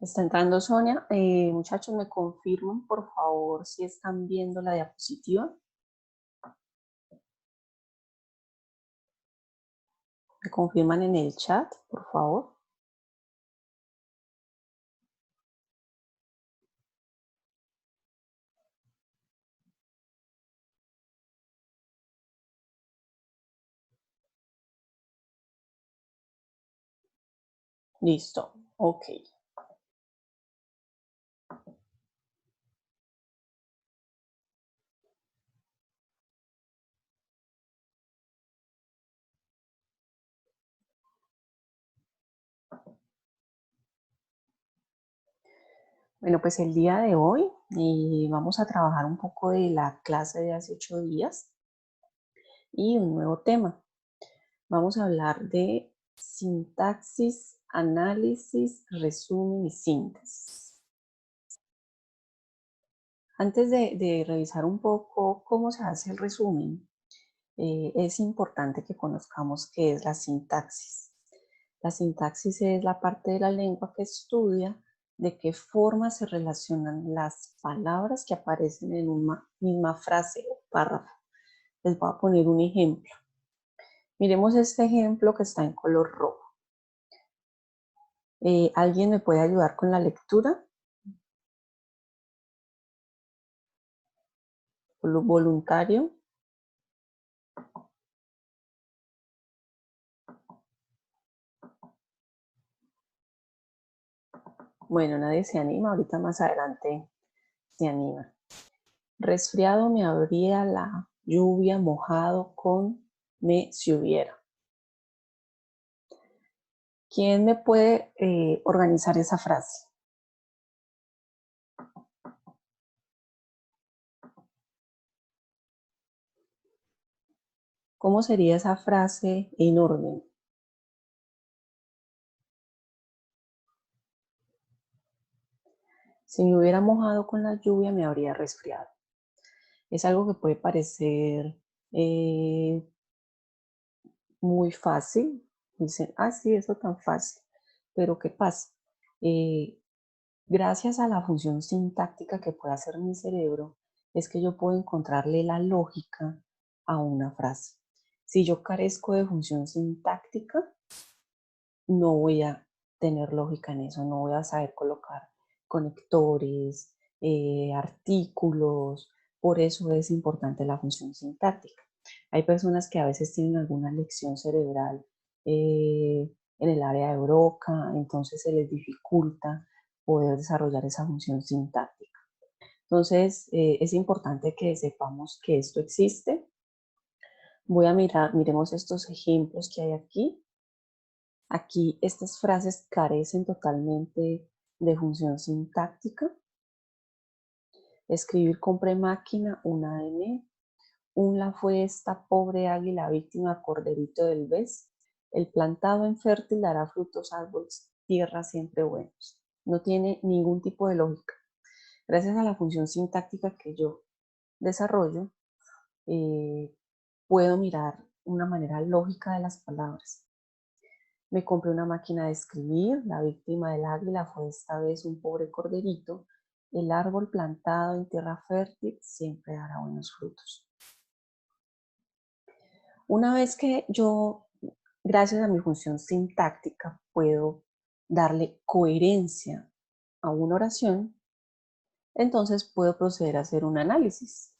Está entrando Sonia. Muchachos, ¿me confirman, por favor, si están viendo la diapositiva? ¿Me confirman en el chat, por favor? Listo. Ok. Bueno, pues el día de hoy vamos a trabajar un poco de la clase de hace 8 días y un nuevo tema. Vamos a hablar de sintaxis, análisis, resumen y síntesis. Antes de revisar un poco cómo se hace el resumen, es importante que conozcamos qué es la sintaxis. La sintaxis es la parte de la lengua que estudia de qué forma se relacionan las palabras que aparecen en una misma frase o párrafo. Les voy a poner un ejemplo. Miremos este ejemplo que está en color rojo. ¿Alguien me puede ayudar con la lectura? ¿Voluntario? Bueno, nadie se anima, ahorita más adelante se anima. Resfriado me habría la lluvia mojado con me si hubiera. ¿Quién me puede organizar esa frase? ¿Cómo sería esa frase en orden? Si me hubiera mojado con la lluvia me habría resfriado. Es algo que puede parecer muy fácil. Dicen, ah, sí, eso tan fácil. Pero ¿qué pasa? Gracias a la función sintáctica que puede hacer mi cerebro, es que yo puedo encontrarle la lógica a una frase. Si yo carezco de función sintáctica, no voy a tener lógica en eso, no voy a saber colocar conectores, artículos. Por eso es importante la función sintáctica. Hay personas que a veces tienen alguna lección cerebral en el área de Broca, entonces se les dificulta poder desarrollar esa función sintáctica. Entonces, es importante que sepamos que esto existe. Voy a miremos estos ejemplos que hay aquí. Aquí estas frases carecen totalmente de función sintáctica. Escribir compré máquina, una M. Un la fue esta pobre águila víctima corderito del vez. El plantado en fértil dará frutos árboles, tierra siempre buenos. No tiene ningún tipo de lógica. Gracias a la función sintáctica que yo desarrollo, puedo mirar una manera lógica de las palabras. Me compré una máquina de escribir, la víctima del águila fue esta vez un pobre corderito. El árbol plantado en tierra fértil siempre dará buenos frutos. Una vez que yo, gracias a mi función sintáctica, puedo darle coherencia a una oración, entonces puedo proceder a hacer un análisis.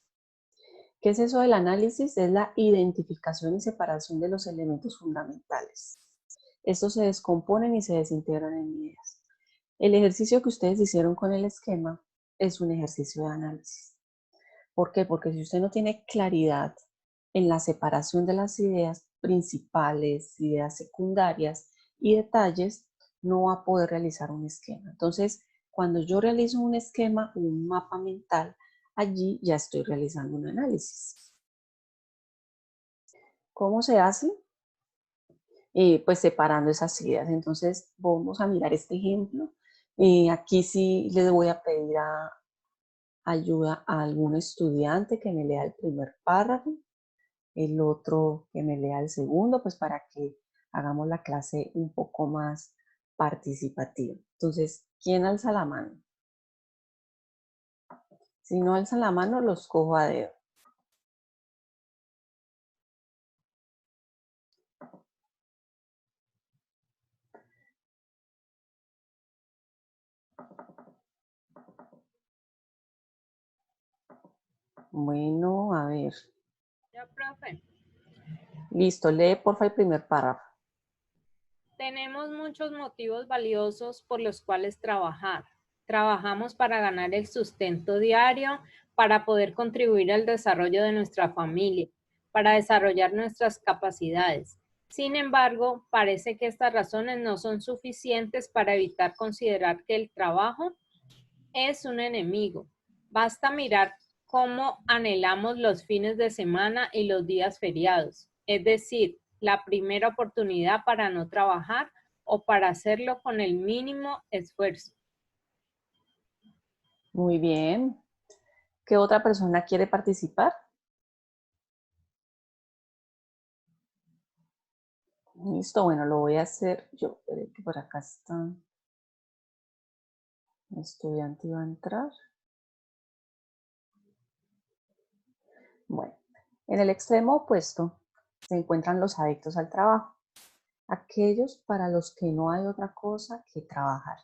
¿Qué es eso del análisis? Es la identificación y separación de los elementos fundamentales. Estos se descomponen y se desintegran en ideas. El ejercicio que ustedes hicieron con el esquema es un ejercicio de análisis. ¿Por qué? Porque si usted no tiene claridad en la separación de las ideas principales, ideas secundarias y detalles, no va a poder realizar un esquema. Entonces, cuando yo realizo un esquema, un mapa mental, allí ya estoy realizando un análisis. ¿Cómo se hace? Pues separando esas ideas. Entonces, vamos a mirar este ejemplo. Aquí sí les voy a pedir ayuda a algún estudiante que me lea el primer párrafo, el otro que me lea el segundo, pues para que hagamos la clase un poco más participativa. Entonces, ¿quién alza la mano? Si no alzan la mano, los cojo a dedo. Bueno, a ver. Ya, profe. Listo, lee porfa el primer párrafo. Tenemos muchos motivos valiosos por los cuales trabajar. Trabajamos para ganar el sustento diario, para poder contribuir al desarrollo de nuestra familia, para desarrollar nuestras capacidades. Sin embargo, parece que estas razones no son suficientes para evitar considerar que el trabajo es un enemigo. Basta mirar cómo anhelamos los fines de semana y los días feriados, es decir, la primera oportunidad para no trabajar o para hacerlo con el mínimo esfuerzo. Muy bien. ¿Qué otra persona quiere participar? Listo, bueno, lo voy a hacer yo. Espere que por acá está. El estudiante iba a entrar. Bueno, en el extremo opuesto se encuentran los adictos al trabajo, aquellos para los que no hay otra cosa que trabajar.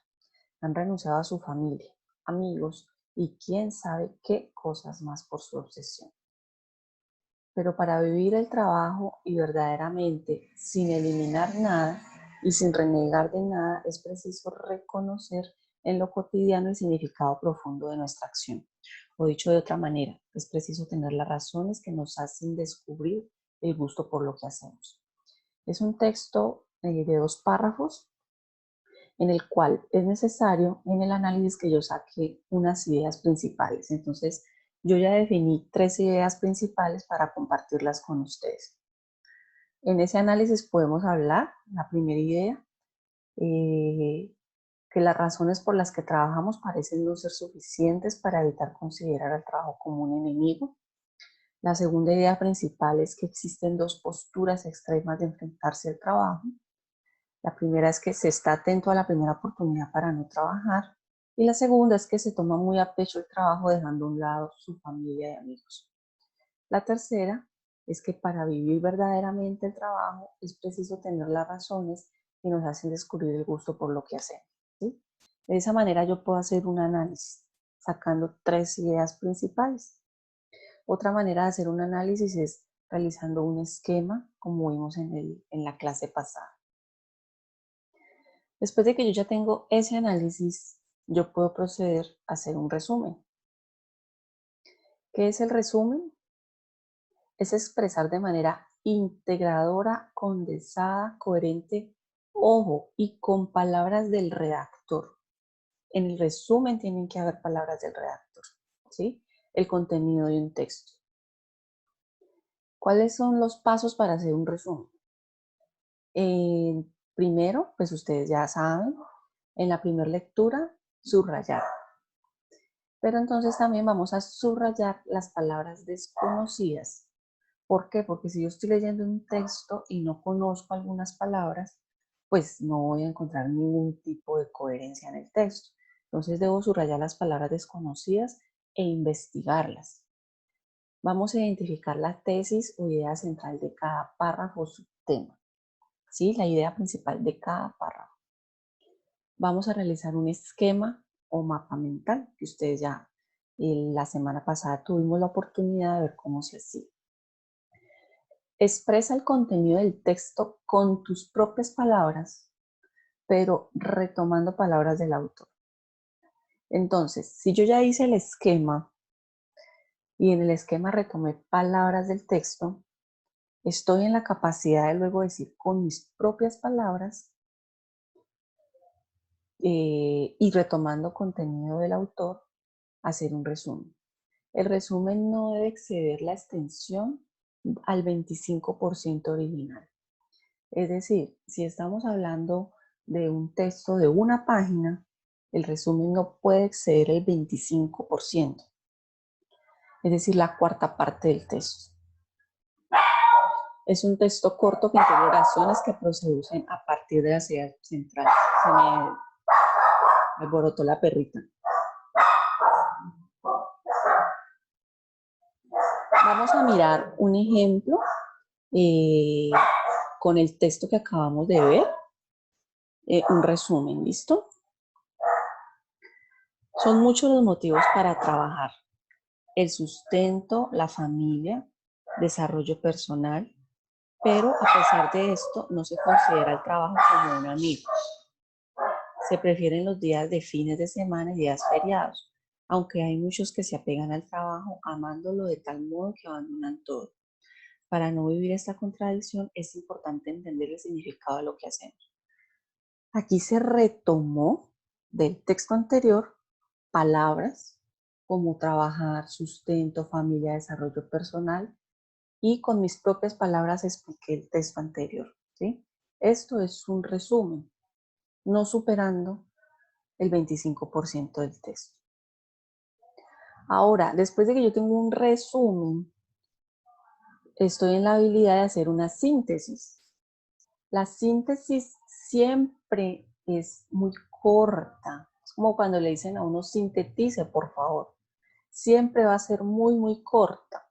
Han renunciado a su familia, amigos y quién sabe qué cosas más por su obsesión. Pero para vivir el trabajo y verdaderamente sin eliminar nada y sin renegar de nada, es preciso reconocer en lo cotidiano el significado profundo de nuestra acción. O dicho de otra manera, es preciso tener las razones que nos hacen descubrir el gusto por lo que hacemos. Es un texto de 2 párrafos en el cual es necesario en el análisis que yo saque unas ideas principales. Entonces, yo ya definí 3 ideas principales para compartirlas con ustedes. En ese análisis podemos hablar, la primera idea, que las razones por las que trabajamos parecen no ser suficientes para evitar considerar al trabajo como un enemigo. La segunda idea principal es que existen 2 posturas extremas de enfrentarse al trabajo. La primera es que se está atento a la primera oportunidad para no trabajar. Y la segunda es que se toma muy a pecho el trabajo dejando a un lado su familia y amigos. La tercera es que para vivir verdaderamente el trabajo es preciso tener las razones que nos hacen descubrir el gusto por lo que hacemos. ¿Sí? De esa manera yo puedo hacer un análisis sacando 3 ideas principales. Otra manera de hacer un análisis es realizando un esquema como vimos en la clase pasada. Después de que yo ya tengo ese análisis, yo puedo proceder a hacer un resumen. ¿Qué es el resumen? Es expresar de manera integradora, condensada, coherente, ojo, y con palabras del redactor. En el resumen tienen que haber palabras del redactor, ¿sí? El contenido de un texto. ¿Cuáles son los pasos para hacer un resumen? Primero, pues ustedes ya saben, en la primera lectura, subrayar. Pero entonces también vamos a subrayar las palabras desconocidas. ¿Por qué? Porque si yo estoy leyendo un texto y no conozco algunas palabras, pues no voy a encontrar ningún tipo de coherencia en el texto. Entonces debo subrayar las palabras desconocidas e investigarlas. Vamos a identificar la tesis o idea central de cada párrafo o subtema. ¿Sí? La idea principal de cada párrafo. Vamos a realizar un esquema o mapa mental que ustedes ya la semana pasada tuvimos la oportunidad de ver cómo se hacía. Expresa el contenido del texto con tus propias palabras, pero retomando palabras del autor. Entonces, si yo ya hice el esquema y en el esquema retomé palabras del texto, estoy en la capacidad de luego decir con mis propias palabras y retomando contenido del autor, hacer un resumen. El resumen no debe exceder la extensión al 25% original. Es decir, si estamos hablando de un texto de una página, el resumen no puede exceder el 25%, es decir, la cuarta parte del texto. Es un texto corto que incluye oraciones que producen a partir de las ideas centrales. Alborotó la perrita. Vamos a mirar un ejemplo con el texto que acabamos de ver. Un resumen, ¿listo? Son muchos los motivos para trabajar. El sustento, la familia, desarrollo personal, pero a pesar de esto no se considera el trabajo como un amigo. Se prefieren los días de fines de semana y días feriados, aunque hay muchos que se apegan al trabajo amándolo de tal modo que abandonan todo. Para no vivir esta contradicción es importante entender el significado de lo que hacemos. Aquí se retomó del texto anterior palabras como trabajar, sustento, familia, desarrollo personal, y con mis propias palabras expliqué el texto anterior, ¿sí? Esto es un resumen, no superando el 25% del texto. Ahora, después de que yo tengo un resumen, estoy en la habilidad de hacer una síntesis. La síntesis siempre es muy corta. Es como cuando le dicen a uno sintetice, por favor. Siempre va a ser muy, muy corta.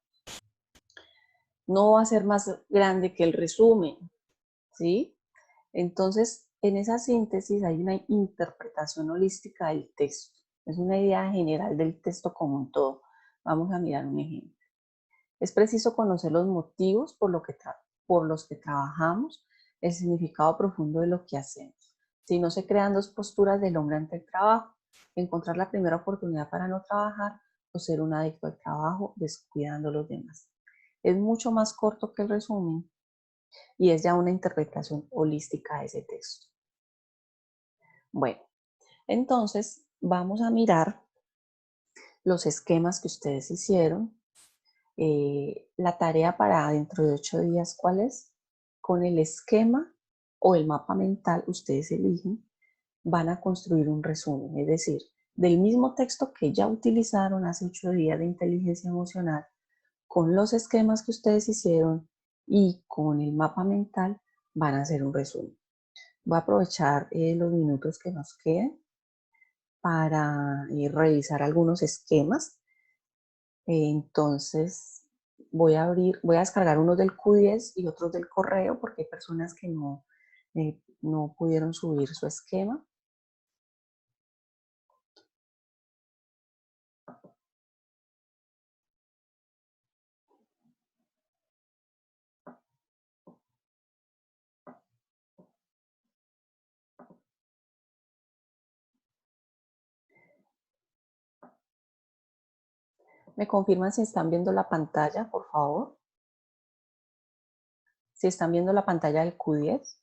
No va a ser más grande que el resumen, ¿sí? Entonces, en esa síntesis hay una interpretación holística del texto. Es una idea general del texto como un todo. Vamos a mirar un ejemplo. Es preciso conocer los motivos por los que trabajamos, el significado profundo de lo que hacemos. Si no se crean dos posturas del hombre ante el trabajo, encontrar la primera oportunidad para no trabajar o ser un adicto al trabajo descuidando a los demás. Es mucho más corto que el resumen y es ya una interpretación holística de ese texto. Bueno, entonces vamos a mirar los esquemas que ustedes hicieron. La tarea para dentro de 8 días, ¿cuál es? Con el esquema o el mapa mental, ustedes eligen, van a construir un resumen, es decir, del mismo texto que ya utilizaron hace 8 días de inteligencia emocional, con los esquemas que ustedes hicieron y con el mapa mental, van a hacer un resumen. Voy a aprovechar los minutos que nos queden para revisar algunos esquemas. Entonces, voy a descargar unos del Q10 y otros del correo porque hay personas que no pudieron subir su esquema. ¿Me confirman si están viendo la pantalla, por favor? Si están viendo la pantalla del Q10.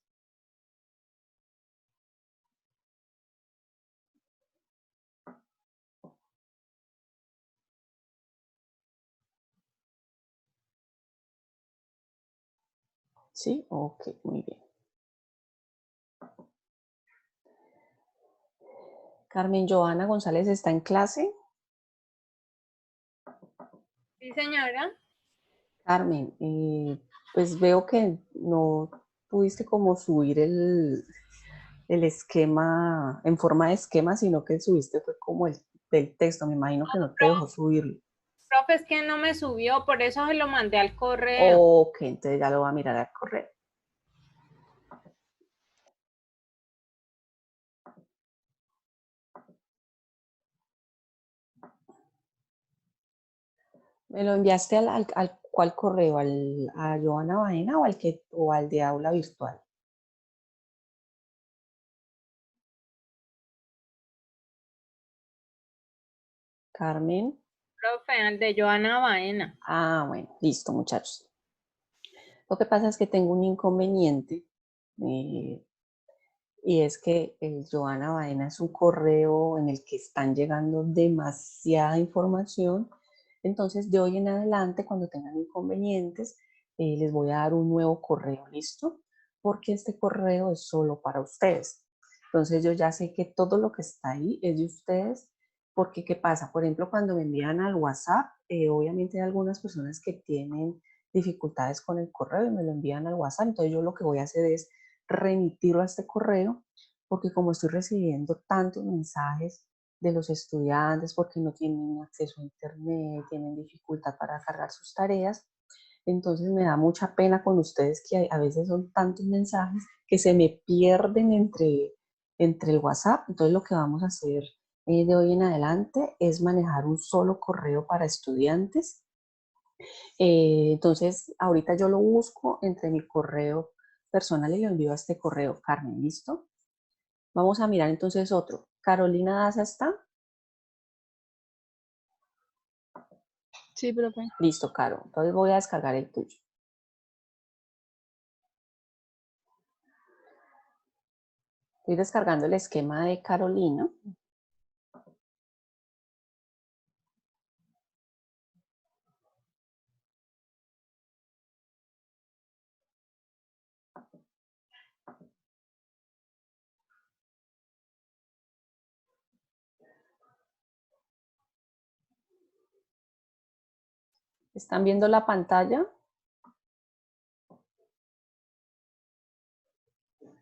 Sí, ok, muy bien. Carmen Joana González está en clase. Sí, señora. Carmen, pues veo que no pudiste como subir el esquema en forma de esquema, sino que subiste fue como el del texto. Me imagino que no te dejó subirlo. Profe, es que no me subió, por eso se lo mandé al correo. Ok, entonces ya lo voy a mirar al correo. ¿Me lo enviaste al cuál correo? ¿A Joana Baena o al de aula virtual? Carmen. Profe, al de Joana Baena. Ah, bueno, listo, muchachos. Lo que pasa es que tengo un inconveniente y es que el Joana Baena es un correo en el que están llegando demasiada información. Entonces, de hoy en adelante, cuando tengan inconvenientes, les voy a dar un nuevo correo, ¿listo? Porque este correo es solo para ustedes. Entonces, yo ya sé que todo lo que está ahí es de ustedes, porque ¿qué pasa? Por ejemplo, cuando me envían al WhatsApp, obviamente hay algunas personas que tienen dificultades con el correo y me lo envían al WhatsApp. Entonces, yo lo que voy a hacer es remitirlo a este correo porque como estoy recibiendo tantos mensajes de los estudiantes porque no tienen acceso a internet, tienen dificultad para cargar sus tareas, entonces me da mucha pena con ustedes que a veces son tantos mensajes que se me pierden entre el WhatsApp. Entonces lo que vamos a hacer de hoy en adelante es manejar un solo correo para estudiantes. Entonces ahorita yo lo busco entre mi correo personal y lo envío a este correo. Carmen, ¿listo? Vamos a mirar entonces otro. Carolina Daza está. Sí, profe. Listo, Caro. Entonces voy a descargar el tuyo. Estoy descargando el esquema de Carolina. ¿Están viendo la pantalla?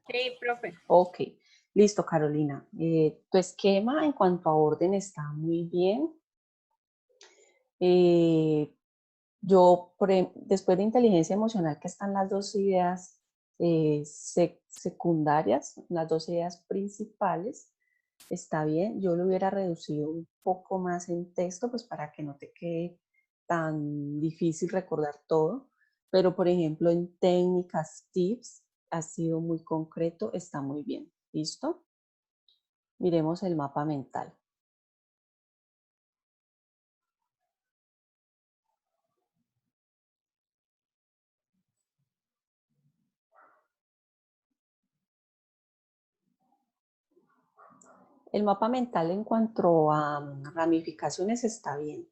Sí, profe. Ok, listo, Carolina. Tu esquema en cuanto a orden está muy bien. Después de inteligencia emocional, que están las dos ideas secundarias, las dos ideas principales, está bien. Yo lo hubiera reducido un poco más en texto, pues para que no te quede tan difícil recordar todo. Pero, por ejemplo, en técnicas, tips, ha sido muy concreto, está muy bien. ¿Listo? Miremos el mapa mental. El mapa mental en cuanto a ramificaciones está bien.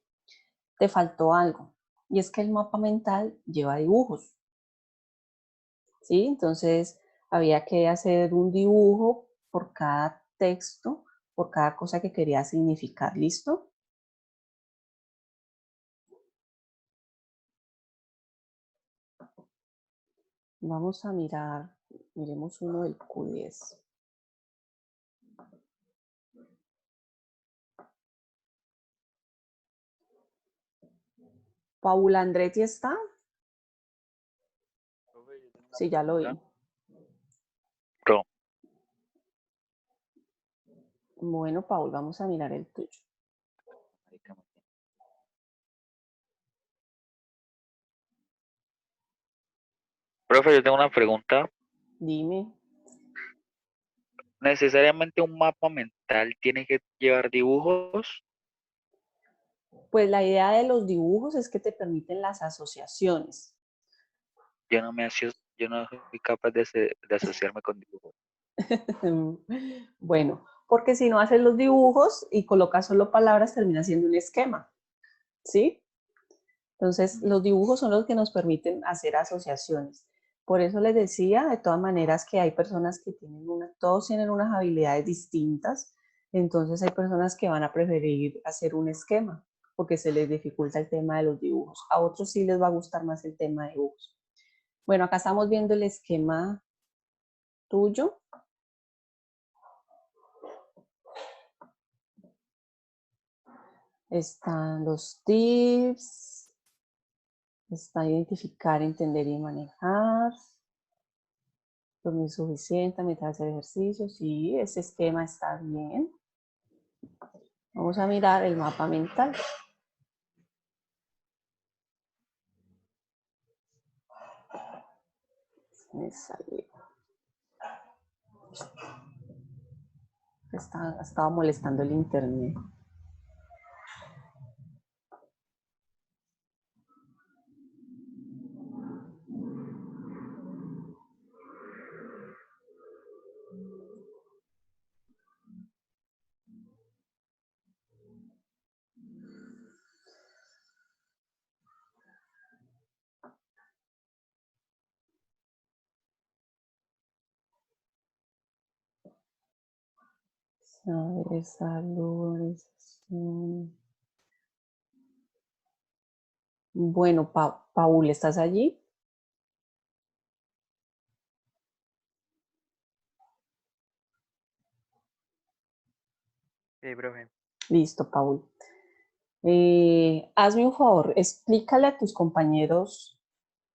Te faltó algo, y es que el mapa mental lleva dibujos, ¿sí? Entonces había que hacer un dibujo por cada texto, por cada cosa que quería significar. ¿Listo? Vamos a mirar, miremos uno del Q10. Paula Andretti está. Sí, ya lo vi. Pro. Bueno, Paul, vamos a mirar el tuyo. Profe, yo tengo una pregunta. Dime. ¿Necesariamente un mapa mental tiene que llevar dibujos? Pues la idea de los dibujos es que te permiten las asociaciones. Yo no soy capaz de asociarme con dibujos. Bueno, porque si no haces los dibujos y colocas solo palabras, termina siendo un esquema, ¿sí? Entonces, los dibujos son los que nos permiten hacer asociaciones. Por eso les decía, de todas maneras, que hay personas que todos tienen unas habilidades distintas, entonces hay personas que van a preferir hacer un esquema, porque se les dificulta el tema de los dibujos. A otros sí les va a gustar más el tema de dibujos. Bueno, acá estamos viendo el esquema tuyo. Están los tips, está identificar, entender y manejar, dormir suficiente mientras hacer ejercicios. Sí, ese esquema está bien. Vamos a mirar el mapa mental. Me salió. Estaba molestando el internet. Saber, salud. Bueno, Paul, ¿estás allí? Sí, profe. Listo, Paul. Hazme un favor, explícale a tus compañeros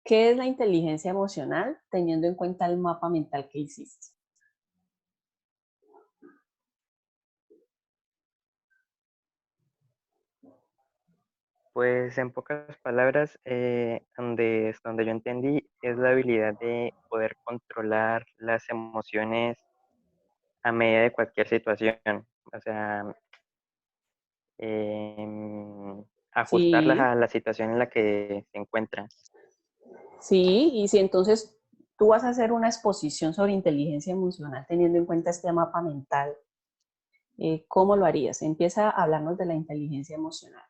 qué es la inteligencia emocional teniendo en cuenta el mapa mental que hiciste. Pues en pocas palabras, donde yo entendí, es la habilidad de poder controlar las emociones a medida de cualquier situación. O sea, ajustarlas Sí, a la situación en la que se encuentran. sí, y si entonces tú vas a hacer una exposición sobre inteligencia emocional teniendo en cuenta este mapa mental, ¿cómo lo harías? Empieza a hablarnos de la inteligencia emocional.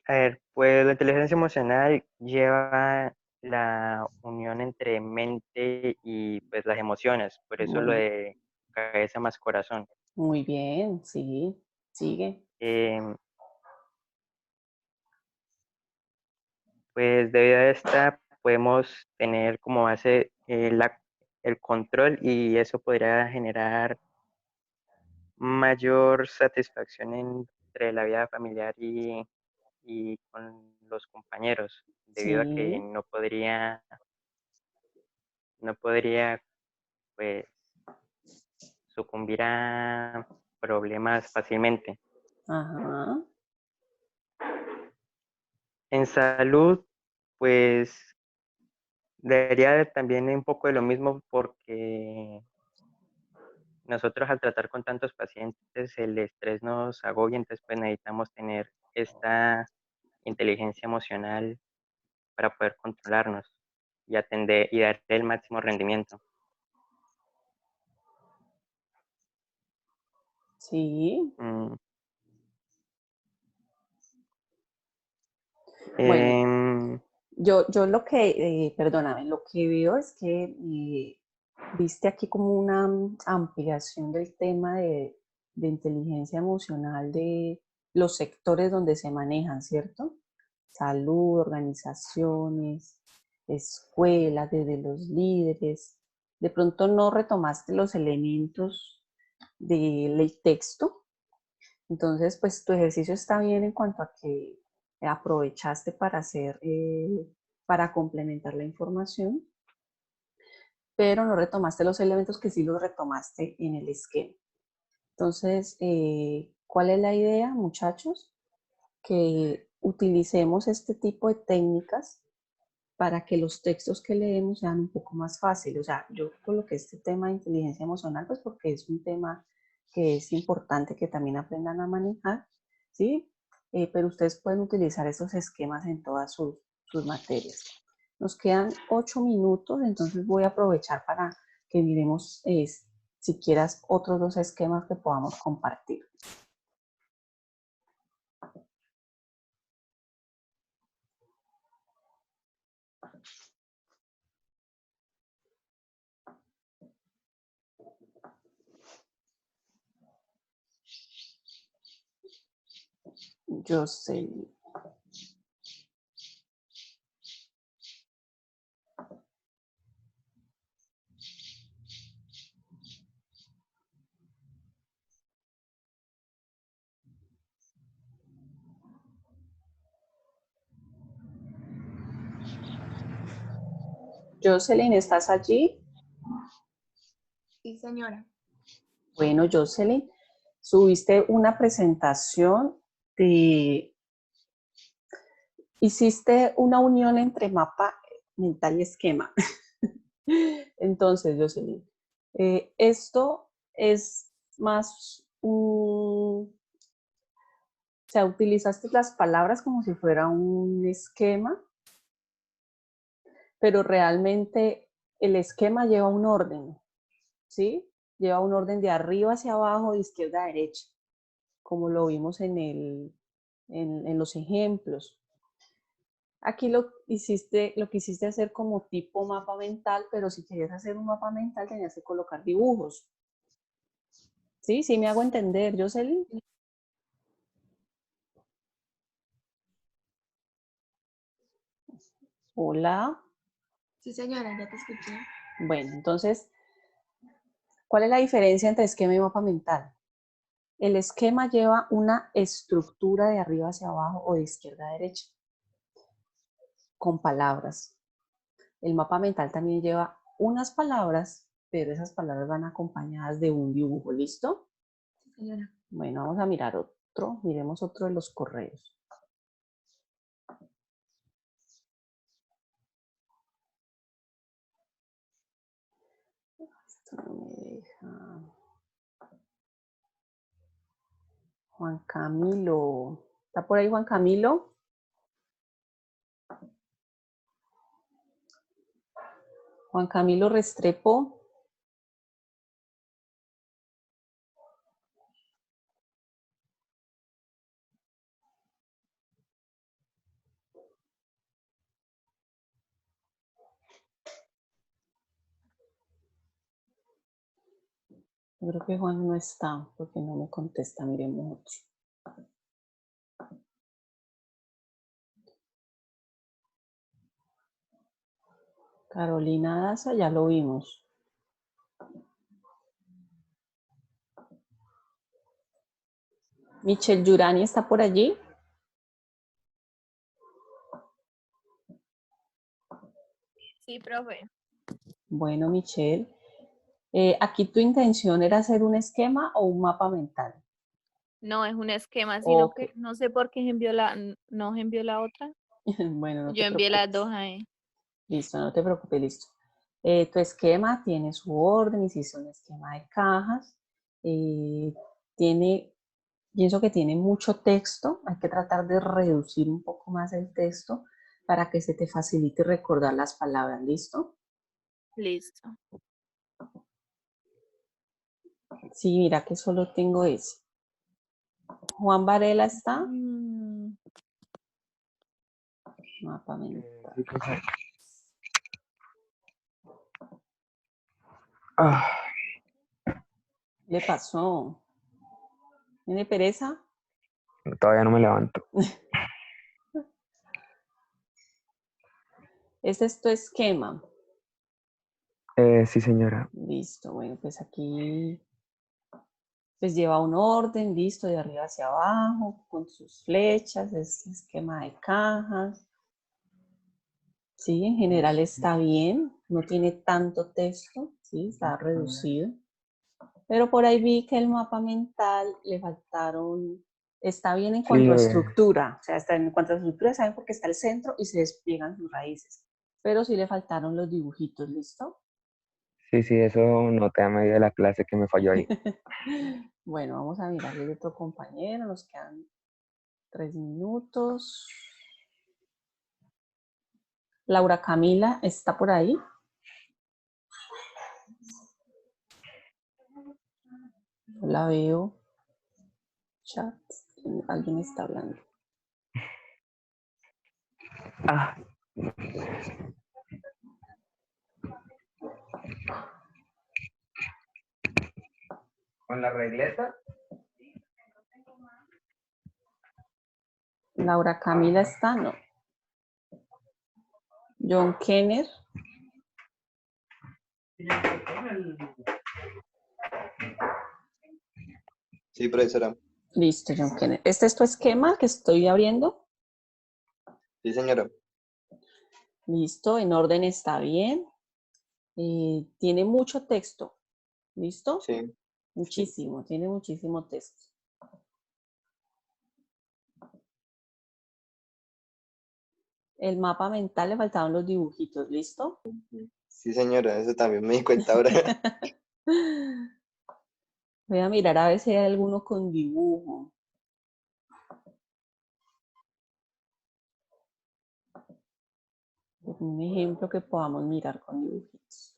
A ver, pues la inteligencia emocional lleva la unión entre mente y pues las emociones, por eso lo Muy, de cabeza más corazón. muy bien, sí, sigue. Em, Pues debido a esta podemos tener como base el control y eso podría generar mayor satisfacción entre la vida familiar y con los compañeros, debido a que Sí, no podría pues sucumbir a problemas fácilmente. ajá, En salud, pues debería también un poco de lo mismo porque nosotros al tratar con tantos pacientes, el estrés nos agobia, entonces pues necesitamos tener esta inteligencia emocional para poder controlarnos y atender y dar el máximo rendimiento. sí. Mm, Bueno, em, yo lo que, perdóname, lo que veo es que viste aquí como una ampliación del tema de inteligencia emocional de los sectores donde se manejan, ¿cierto? Salud, organizaciones, escuelas, desde los líderes. De pronto no retomaste los elementos del texto. Entonces, pues tu ejercicio está bien en cuanto a que aprovechaste para hacer, para complementar la información, pero no retomaste los elementos que sí los retomaste en el esquema. Entonces, ¿cuál es la idea, muchachos? Que utilicemos este tipo de técnicas para que los textos que leemos sean un poco más fáciles. O sea, yo coloqué este tema de inteligencia emocional, pues porque es un tema que es importante que también aprendan a manejar, ¿sí? Pero ustedes pueden utilizar esos esquemas en todas sus materias. Nos quedan 8 minutos, entonces voy a aprovechar para que miremos si quieras otros 2 esquemas que podamos compartir. Yo sé. Jocelyn, ¿estás allí? Sí, señora. Bueno, Jocelyn, subiste una presentación de, hiciste una unión entre mapa mental y esquema. Entonces, Jocelyn, esto es más, o sea, utilizaste las palabras como si fuera un esquema, pero realmente el esquema lleva un orden, ¿sí? Lleva un orden de arriba hacia abajo, de izquierda a derecha, como lo vimos en los ejemplos. Aquí lo quisiste hacer como tipo mapa mental, pero si querías hacer un mapa mental tenías que colocar dibujos. ¿Sí? ¿Sí me hago entender, Jocelyn? Hola. Sí, señora, ya te escuché. Bueno, entonces ¿Cuál es la diferencia entre esquema y mapa mental? El esquema lleva una estructura de arriba hacia abajo o de izquierda a derecha, con palabras. El mapa mental también lleva unas palabras, pero esas palabras van acompañadas de un dibujo, ¿listo? Sí, señora. Bueno, vamos a mirar otro, miremos otro de los correos. Esto no me deja. Juan Camilo. ¿Está por ahí Juan Camilo? Juan Camilo Restrepo. Yo creo que Juan no está porque no me contesta, miremos otro. Carolina Daza, ya lo vimos. Michelle Yurani está por allí. Sí, profe. Bueno, Michelle, aquí tu intención era hacer un esquema o un mapa mental. No es un esquema, sino Ok. que no sé por qué no envió la otra. Bueno, no Yo te envié las preocupes. dos ahí. Listo, no te preocupes, listo. Tu esquema tiene su orden, hiciste un esquema de cajas. Pienso que tiene mucho texto, hay que tratar de reducir un poco más el texto para que se te facilite recordar las palabras, ¿listo? Listo. Sí, mira que solo tengo ese. Juan Varela está. Mm, Mapa mental. Sí, profe. Ah, ¿Le pasó? ¿Tiene pereza? todavía no me levanto. Este es tu esquema. Sí, señora. Listo, bueno, pues aquí pues lleva un orden, listo, de arriba hacia abajo, con sus flechas, es esquema de cajas. Sí, en general está bien, no tiene tanto texto, sí, está reducido. Pero por ahí vi que el mapa mental le faltaron, está bien en Sí, cuanto a estructura, o sea, está en cuanto a estructura, saben porque está el centro y se despliegan sus raíces. Pero sí le faltaron los dibujitos, ¿listo? sí, eso noté a media de la clase que me falló ahí. Bueno, vamos a mirarle de otro compañero, nos quedan 3 minutos. Laura Camila, ¿está por ahí? No la veo. Chat, alguien está hablando. Ah, ¿con la regleta? Laura Camila está, no. John Kenner. Sí, profesora. Listo, John Kenner. ¿Este es tu esquema que estoy abriendo? Sí, señora. Listo, en orden está bien. Tiene mucho texto. ¿Listo? Sí. Muchísimo, tiene muchísimo texto. El mapa mental le faltaban los dibujitos, ¿listo? Sí, señora. Eso también me di cuenta ahora. Voy a mirar a ver si hay alguno con dibujo. Un ejemplo que podamos mirar con dibujitos.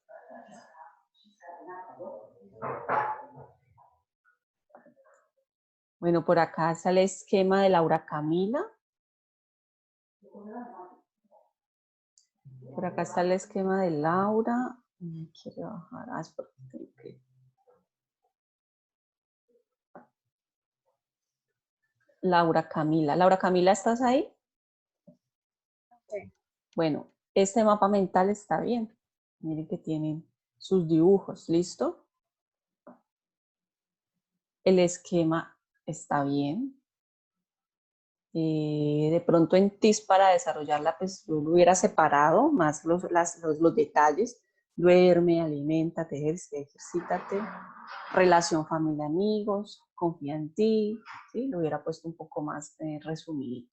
Bueno, por acá está el esquema de Laura Camila. Por acá está el esquema de Laura. Quiere bajar. Ah, es porque tengo que... Laura Camila. Laura Camila, ¿estás ahí? Sí. Bueno, este mapa mental está bien. Miren que tienen sus dibujos, ¿listo? El esquema está bien. De pronto en TIS para desarrollarla, pues yo lo hubiera separado más los detalles. Duerme, aliméntate, ejercítate, relación familia-amigos, confía en ti, ¿sí? Lo hubiera puesto un poco más resumido.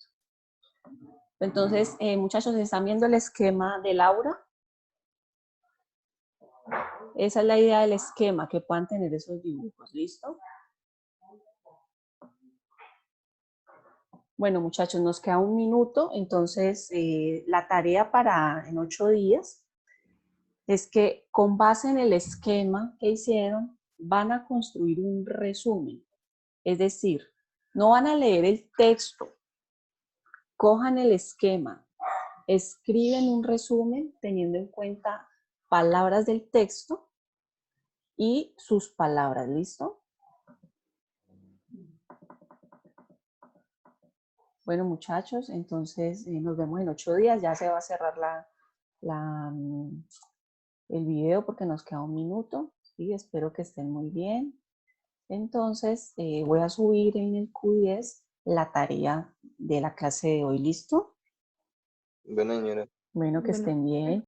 Entonces, muchachos, ¿están viendo el esquema de Laura? Esa es la idea del esquema, que puedan tener esos dibujos, ¿listo? Bueno, muchachos, nos queda un minuto, entonces la tarea para en 8 días es que con base en el esquema que hicieron, van a construir un resumen. Es decir, no van a leer el texto, cojan el esquema, escriben un resumen teniendo en cuenta palabras del texto y sus palabras, ¿listo? Bueno, muchachos, entonces nos vemos en 8 días. Ya se va a cerrar el video porque nos queda un minuto. ¿Sí? Espero que estén muy bien. Entonces, voy a subir en el Q10 la tarea de la clase de hoy. ¿Listo? Bueno, señora. Bueno, que estén bien.